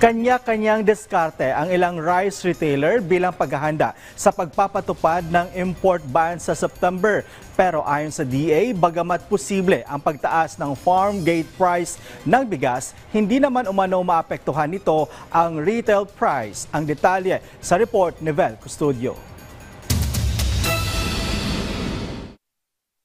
Kanya-kanyang diskarte ang ilang rice retailer bilang paghahanda sa pagpapatupad ng import ban sa September. Pero ayon sa DA, bagamat posible ang pagtaas ng farm gate price ng bigas, hindi naman umano maapektuhan nito ang retail price. Ang detalye sa report ni Vel Custodio.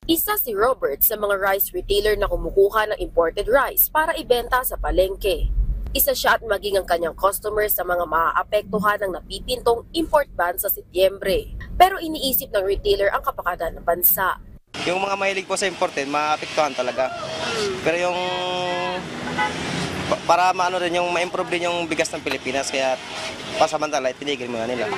Isa si Robert sa mga rice retailer na kumukuha ng imported rice para ibenta sa palengke. Isa siya at maging ang kanyang customer sa mga maaapektuhan ng napipintong import ban sa Setyembre. Pero iniisip ng retailer ang kapakanan ng bansa. Yung mga mahilig po sa imported, maapektuhan talaga. Pero yung para maano rin yung ma-improve din yung bigas ng Pilipinas, kaya pasamantala tinigil muna nila.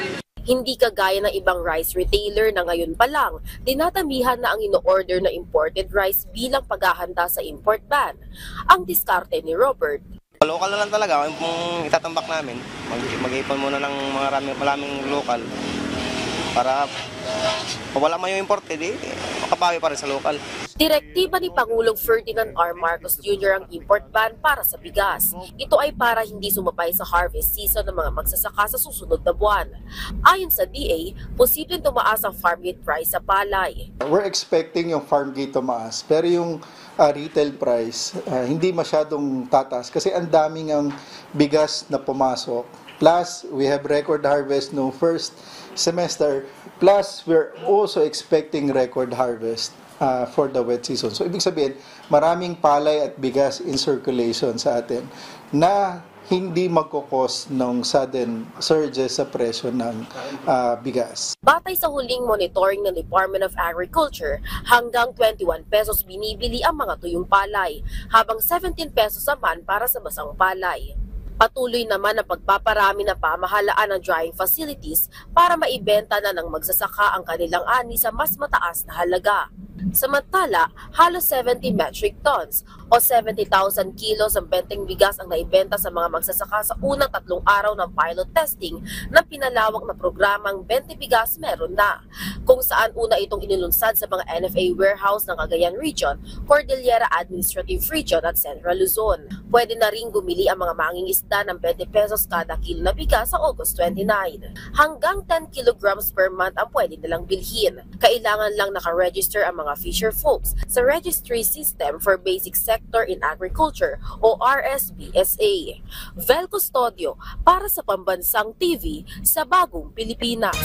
Hindi kagaya ng ibang rice retailer na ngayon pa lang, dinatamihan na ang ino-order na imported rice bilang paghahanda sa import ban. Ang diskarte ni Robert, Local na lang talaga, kung itatambak namin, mag-ipon muna ng maraming local para wala man yung imported, makabawi pa rin sa local. direktiba ni Pangulong Ferdinand R. Marcos Jr. ang import ban para sa bigas. Ito ay para hindi sumabay sa harvest season ng mga magsasaka sa susunod na buwan. Ayon sa DA, posibleng tumaas ang farm gate price sa palay. We're expecting yung farm gate tumaas, pero yung retail price hindi masyadong tataas kasi ang daming ang bigas na pumasok. Plus, we have record harvest no first semester. Plus, we're also expecting record harvest for the wet season. So, ibig sabihin, maraming palay at bigas in circulation sa atin na hindi magkukos ng sudden surges sa presyo ng bigas. Batay sa huling monitoring ng Department of Agriculture, hanggang 21 pesos binibili ang mga tuyong palay, habang 17 pesos naman para sa basang palay. Patuloy naman ang pagpaparami ng pamahalaan ng drying facilities para maibenta na ng magsasaka ang kanilang ani sa mas mataas na halaga. Samantala, halos 70 metric tons o 70,000 kilos ang benteng bigas ang naibenta sa mga magsasaka sa unang 3 araw ng pilot testing ng pinalawak na programang 20 Bigas Meron Na, kung saan una itong inilunsad sa mga NFA warehouse ng Cagayan Region, Cordillera Administrative Region at Central Luzon. Pwede na rin bumili ang mga mangingisda ng 20 pesos kada kilo na bigas sa August 29. Hanggang 10 kilograms per month ang pwede nilang bilhin. Kailangan lang nakaregister ang mga fisher folks sa Registry System for Basic Sector in Agriculture o RSBSA. Vel Custodio para sa Pambansang TV sa Bagong Pilipinas.